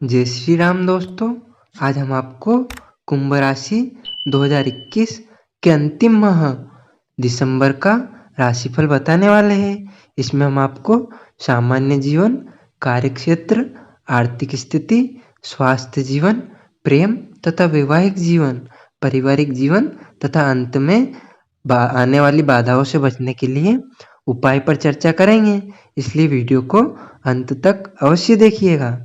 जय श्री राम दोस्तों। आज हम आपको कुंभ राशि 2021 के अंतिम माह दिसंबर का राशिफल बताने वाले हैं। इसमें हम आपको सामान्य जीवन, कार्यक्षेत्र, आर्थिक स्थिति, स्वास्थ्य जीवन, प्रेम तथा वैवाहिक जीवन, पारिवारिक जीवन तथा अंत में आने वाली बाधाओं से बचने के लिए उपाय पर चर्चा करेंगे। इसलिए वीडियो को अंत तक अवश्य देखिएगा।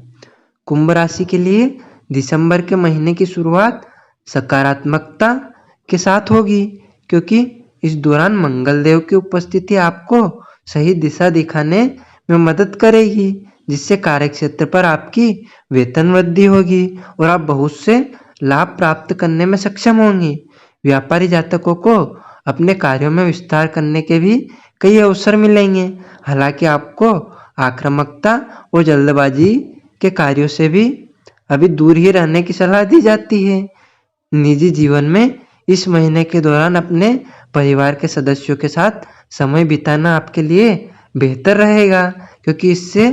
कुंभ राशि के लिए दिसंबर के महीने की शुरुआत सकारात्मकता के साथ होगी, क्योंकि इस दौरान मंगल देव की उपस्थिति आपको सही दिशा दिखाने में मदद करेगी, जिससे कार्यक्षेत्र पर आपकी वेतन वृद्धि होगी और आप बहुत से लाभ प्राप्त करने में सक्षम होंगे। व्यापारी जातकों को अपने कार्यों में विस्तार करने के भी कई अवसर मिलेंगे। हालांकि आपको आक्रामकता और जल्दबाजी के कार्यों से भी अभी दूर ही रहने की सलाह दी जाती है। निजी जीवन में इस महीने के दौरान अपने परिवार के सदस्यों के साथ समय बिताना आपके लिए बेहतर रहेगा, क्योंकि इससे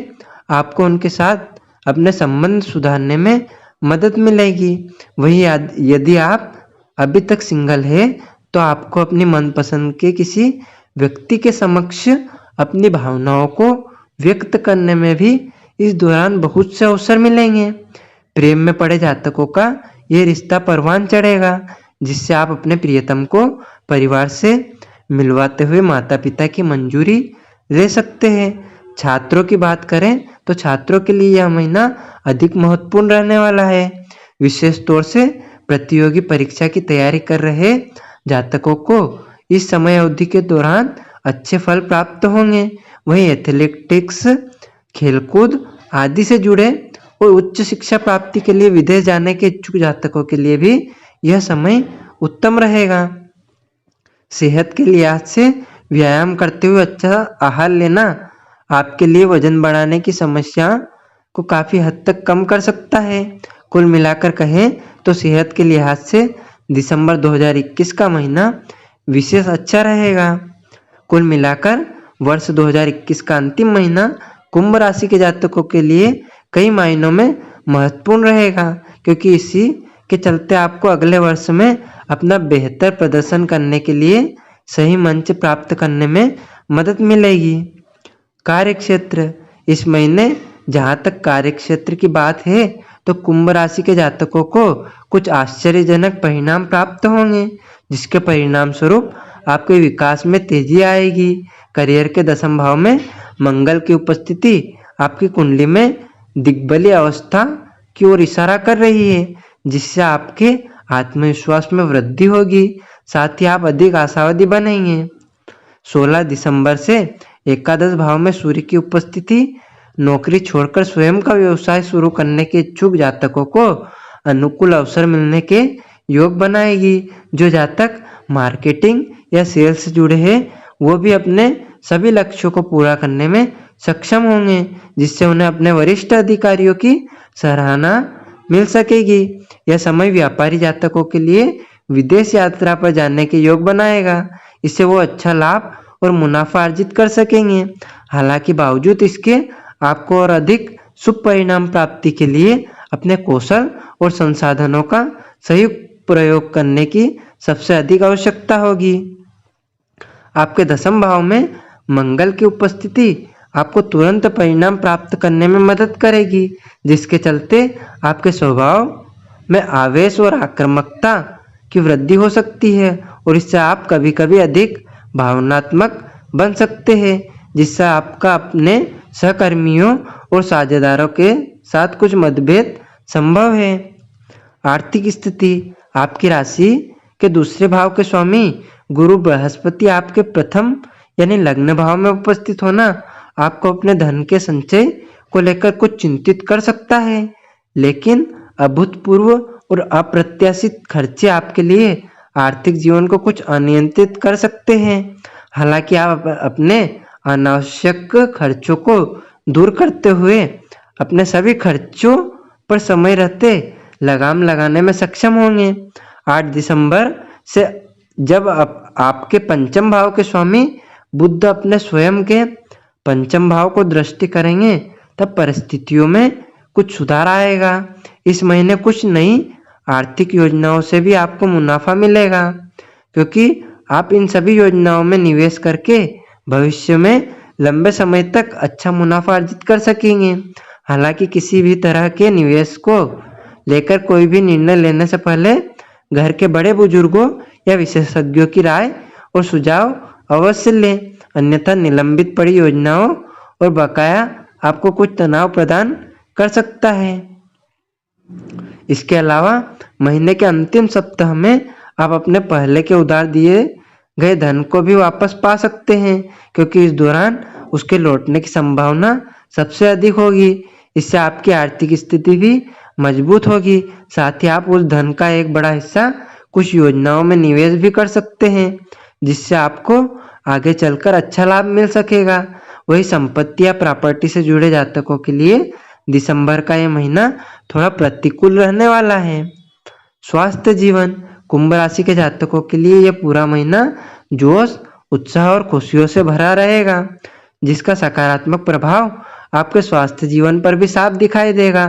आपको उनके साथ अपने संबंध सुधारने में मदद मिलेगी। वहीं यदि आप अभी तक सिंगल है तो आपको अपनी मनपसंद के किसी व्यक्ति के समक्ष अपनी भावनाओं को व्यक्त करने में भी इस दौरान बहुत से अवसर मिलेंगे। प्रेम में पड़े जातकों का ये रिश्ता परवान चढ़ेगा, जिससे आप अपने प्रियतम को परिवार से मिलवाते हुए माता पिता की मंजूरी ले सकते हैं। छात्रों की बात करें तो छात्रों के लिए यह महीना अधिक महत्वपूर्ण रहने वाला है। विशेष तौर से प्रतियोगी परीक्षा की तैयारी कर रहे जातकों को इस समय अवधि के दौरान अच्छे फल प्राप्त होंगे। वहीं एथलेटिक्स, खेलकूद आदि से जुड़े और उच्च शिक्षा प्राप्ति के लिए विदेश जाने के इच्छुक जातकों के लिए भी यह समय उत्तम रहेगा। सेहत के लिहाज से व्यायाम करते हुए अच्छा आहार लेना आपके लिए वजन बढ़ाने की समस्या को काफी हद तक कम कर सकता है। कुल मिलाकर कहें तो सेहत के लिहाज से दिसंबर 2021 का महीना विशेष अच्छा रहेगा। कुल मिलाकर वर्ष 2021 का अंतिम महीना कुंभ राशि के जातकों के लिए कई मायनों में महत्वपूर्ण रहेगा, क्योंकि इसी के चलते आपको अगले वर्ष में अपना बेहतर प्रदर्शन करने के लिए सही मंच प्राप्त करने में मदद मिलेगी। कार्यक्षेत्र, इस महीने जहाँ तक कार्यक्षेत्र की बात है तो कुंभ राशि के जातकों को कुछ आश्चर्यजनक परिणाम प्राप्त होंगे, जिसके परिणाम स्वरूप आपके विकास में तेजी आएगी। करियर के दशम भाव में मंगल की उपस्थिति आपकी कुंडली में दिग्बली अवस्था की ओर इशारा कर रही है, जिससे आपके आत्मविश्वास में वृद्धि होगी। साथ ही आप अधिक आशावादी बनेंगे। 16 दिसंबर से एकादश भाव में सूर्य की उपस्थिति नौकरी छोड़कर स्वयं का व्यवसाय शुरू करने के इच्छुक जातकों को अनुकूल अवसर मिलने के योग बनाएगी। जो जातक मार्केटिंग या सेल्स से जुड़े हैं वो भी अपने सभी लक्ष्यों को पूरा करने में सक्षम होंगे, जिससे उन्हें अपने वरिष्ठ अधिकारियों की सराहना मिल सकेगी। यह समय व्यापारी जातकों के लिए विदेश यात्रा पर जाने के योग बनाएगा। इससे वो अच्छा लाभ और मुनाफा अर्जित कर सकेंगे। हालांकि बावजूद इसके आपको और अधिक शुभ परिणाम प्राप्ति के लिए अपने कौशल और संसाधनों का सही प्रयोग करने की सबसे अधिक आवश्यकता होगी। आपके दशम भाव में मंगल की उपस्थिति आपको तुरंत परिणाम प्राप्त करने में मदद करेगी, जिसके चलते आपके स्वभाव में आवेश और आक्रामकता की वृद्धि हो सकती है और इससे आप कभी कभी अधिक भावनात्मक बन सकते हैं, जिससे आपका अपने सहकर्मियों और साझेदारों के साथ कुछ मतभेद संभव है। आर्थिक स्थिति, आपकी राशि के दूसरे भाव के स्वामी गुरु बृहस्पति आपके प्रथम यानी लग्न भाव में उपस्थित होना आपको अपने धन के संचय को लेकर कुछ चिंतित कर सकता है, लेकिन अभूतपूर्व और अप्रत्याशित खर्चे आपके लिए आर्थिक जीवन को कुछ अनियंत्रित कर सकते हैं। हालांकि आप अपने अनावश्यक खर्चों को दूर करते हुए अपने सभी खर्चों पर समय रहते लगाम लगाने में सक्षम होंगे। 8 दिसंबर से जब आपके पंचम भाव के स्वामी बुध अपने स्वयं के पंचम भाव को दृष्टि करेंगे, तब परिस्थितियों में कुछ सुधार आएगा। इस महीने कुछ नई आर्थिक योजनाओं से भी आपको मुनाफा मिलेगा, क्योंकि आप इन सभी योजनाओं में निवेश करके भविष्य में लंबे समय तक अच्छा मुनाफा अर्जित कर सकेंगे। हालांकि किसी भी तरह के निवेश को लेकर कोई भी निर्णय लेने से पहले घर के बड़े बुजुर्गों या विशेषज्ञों की राय और सुझाव अवश्य लें, अन्यथा निलंबित पड़ी योजनाओं और बकाया आपको कुछ तनाव प्रदान कर सकता है। इसके अलावा महीने के अंतिम सप्ताह में आप अपने पहले के उधार दिए गए धन को भी वापस पा सकते हैं, क्योंकि इस दौरान उसके लौटने की संभावना सबसे अधिक होगी। इससे आपकी आर्थिक स्थिति भी मजबूत होगी। साथ ही आप उस धन का एक बड़ा हिस्सा कुछ योजनाओं में निवेश भी कर सकते हैं, जिससे आपको आगे चलकर अच्छा लाभ मिल सकेगा। वही संपत्ति या प्रॉपर्टी से जुड़े जातकों के लिए दिसंबर का ये महीना थोड़ा प्रतिकूल रहने वाला है। स्वास्थ्य जीवन, कुंभ राशि के जातकों के लिए यह पूरा महीना जोश, उत्साह और खुशियों से भरा रहेगा, जिसका सकारात्मक प्रभाव आपके स्वास्थ्य जीवन पर भी साफ दिखाई देगा।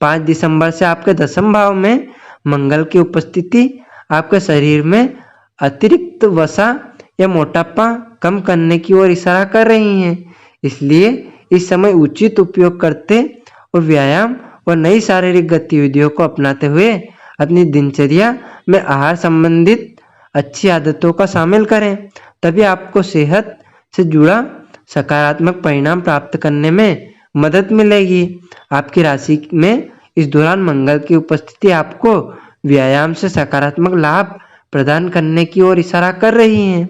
5 दिसंबर से आपके 10वें भाव में मंगल की उपस्थिति आपके शरीर में अतिरिक्त वसा या मोटापा कम करने की ओर इशारा कर रही है। इसलिए इस समय उचित उपयोग करते और व्यायाम और नई शारीरिक गतिविधियों को अपनाते हुए अपनी दिनचर्या में आहार संबंधित अच्छी आदतों का शामिल करें, तभी आपको सेहत से जुड़ा सकारात्मक परिणाम प्राप्त करने में मदद मिलेगी। आपकी राशि में इस दौरान मंगल की उपस्थिति आपको व्यायाम से सकारात्मक लाभ प्रदान करने की ओर इशारा कर रही है।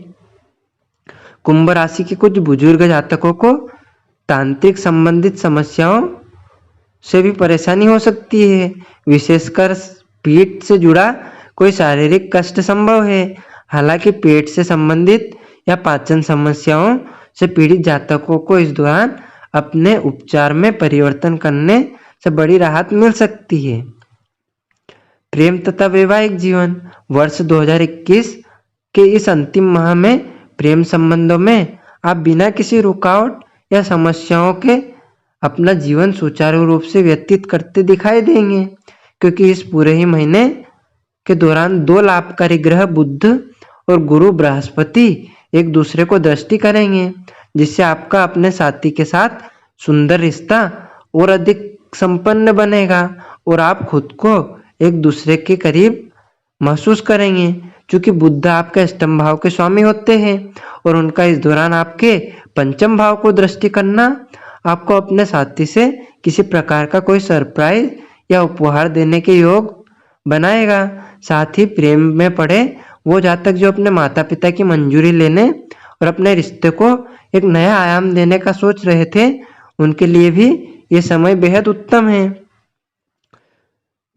कुंभ राशि के कुछ बुजुर्ग जातकों को तांत्रिक संबंधित समस्याओं से भी परेशानी हो सकती है, विशेषकर पीठ से जुड़ा कोई शारीरिक कष्ट संभव है। हालांकि पेट से संबंधित या पाचन समस्याओं से पीड़ित जातकों को इस दौरान अपने उपचार में परिवर्तन करने से बड़ी राहत मिल सकती है। प्रेम तथा वैवाहिक जीवन, वर्ष 2021 के इस अंतिम माह में प्रेम संबंधों में आप बिना किसी रुकावट या समस्याओं के अपना जीवन सुचारू रूप से व्यतीत करते दिखाई देंगे, क्योंकि इस पूरे ही महीने के दौरान 2 लाभकारी ग्रह बुध और गुरु बृहस्पति एक दूसरे को दृष्टि करेंगे, जिससे आपका अपने साथी के साथ सुंदर रिश्ता और अधिक संपन्न बनेगा और आप खुद को एक दूसरे के करीब महसूस करेंगे। क्योंकि बुध आपके अष्टम भाव के स्वामी होते हैं और उनका इस दौरान आपके पंचम भाव को दृष्टि करना आपको अपने साथी से किसी प्रकार का कोई सरप्राइज या उपहार देने के योग बनाएगा। साथ ही प्रेम में पड़े वो जातक जो अपने माता पिता की मंजूरी लेने और अपने रिश्ते को एक नया आयाम देने का सोच रहे थे, उनके लिए भी ये समय बेहद उत्तम है।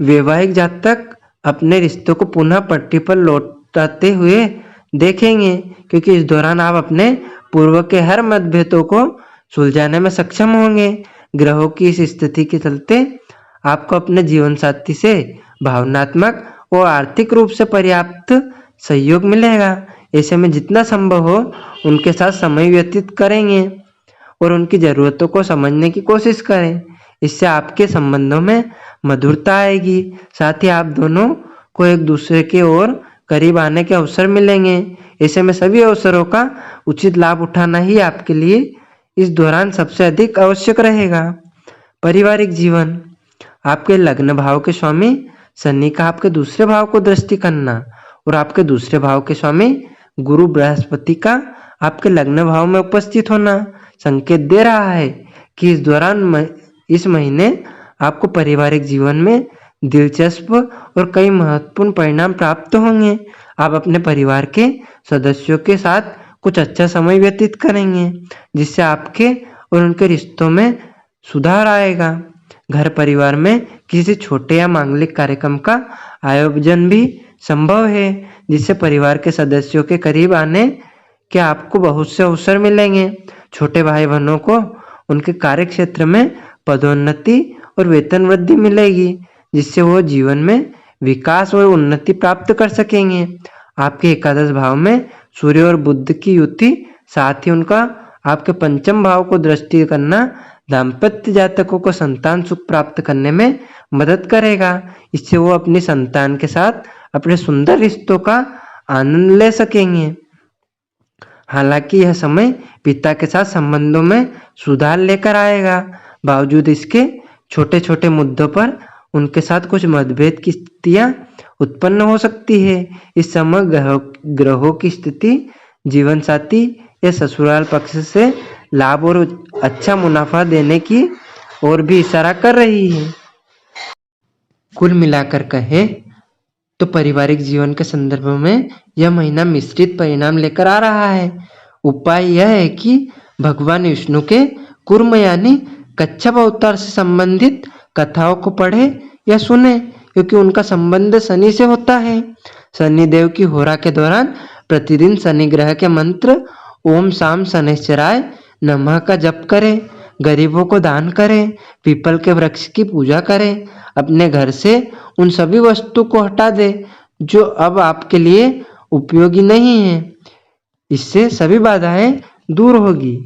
वैवाहिक जातक अपने रिश्तों को पुनः पटरी पर लौटाते हुए देखेंगे, क्योंकि इस दौरान आप अपने पूर्व के हर मतभेदों को सुलझाने में सक्षम होंगे। ग्रहों की इस स्थिति के चलते आपको अपने जीवन साथी से भावनात्मक और आर्थिक रूप से पर्याप्त सहयोग मिलेगा। ऐसे में जितना संभव हो उनके साथ समय व्यतीत करेंगे और उनकी ज़रूरतों को समझने की कोशिश करें। इससे आपके संबंधों में मधुरता आएगी। साथ ही आप दोनों को एक दूसरे के ओर करीब आने के अवसर मिलेंगे। ऐसे में सभी अवसरों का उचित लाभ उठाना ही आपके लिए इस दौरान सबसे अधिक आवश्यक रहेगा। पारिवारिक जीवन, आपके लग्न भाव के स्वामी शनि का आपके दूसरे भाव को दृष्टि करना और आपके दूसरे भाव के स्वामी गुरु बृहस्पति का आपके लग्न भाव में उपस्थित होना संकेत दे रहा है कि इस दौरान इस महीने आपको पारिवारिक जीवन में दिलचस्प और कई महत्वपूर्ण परिणाम प्राप्त होंगे। आप अपने परिवार के सदस्यों के साथ कुछ अच्छा समय व्यतीत करेंगे, जिससे आपके और उनके रिश्तों में सुधार आएगा। घर परिवार में किसी छोटे या मांगलिक कार्यक्रम का आयोजन भी संभव है, जिससे परिवार के सदस्यों के करीब आने के आपको बहुत से अवसर मिलेंगे। छोटे भाई बहनों को उनके कार्य क्षेत्र में पदोन्नति और वेतन वृद्धि मिलेगी, जिससे वो जीवन में विकास और उन्नति प्राप्त कर सकेंगे। आपके एकादश भाव में सूर्य और बुध की युति, साथ ही उनका आपके पंचम भाव को दृष्टि करना दाम्पत्य जातकों को संतान सुख प्राप्त करने में मदद करेगा। इससे वो अपनी संतान के साथ अपने सुंदर रिश्तों का आनंद ले सकेंगे। हालांकि यह समय पिता के साथ संबंधों में सुधार लेकर आएगा। बावजूद इसके छोटे छोटे मुद्दों पर उनके साथ कुछ मतभेद की स्थितियां उत्पन्न हो सकती है। इस समय ग्रहों की स्थिति जीवन साथी या ससुराल पक्ष से लाभ और अच्छा मुनाफा देने की ओर भी इशारा कर रही है। कुल मिलाकर कहे तो पारिवारिक जीवन के संदर्भ में यह महीना मिश्रित परिणाम लेकर आ रहा है। उपाय यह है कि भगवान विष्णु के कूर्म यानी कच्छप अवतार से संबंधित कथाओं को पढ़े या सुने, क्योंकि उनका संबंध शनि से होता है। शनि देव की होरा के दौरान प्रतिदिन शनि ग्रह के मंत्र ओम शाम शनैश्चराय नमः का जप करें, गरीबों को दान करें, पीपल के वृक्ष की पूजा करें, अपने घर से उन सभी वस्तु को हटा दें जो अब आपके लिए उपयोगी नहीं है। इससे सभी बाधाएं दूर होगी।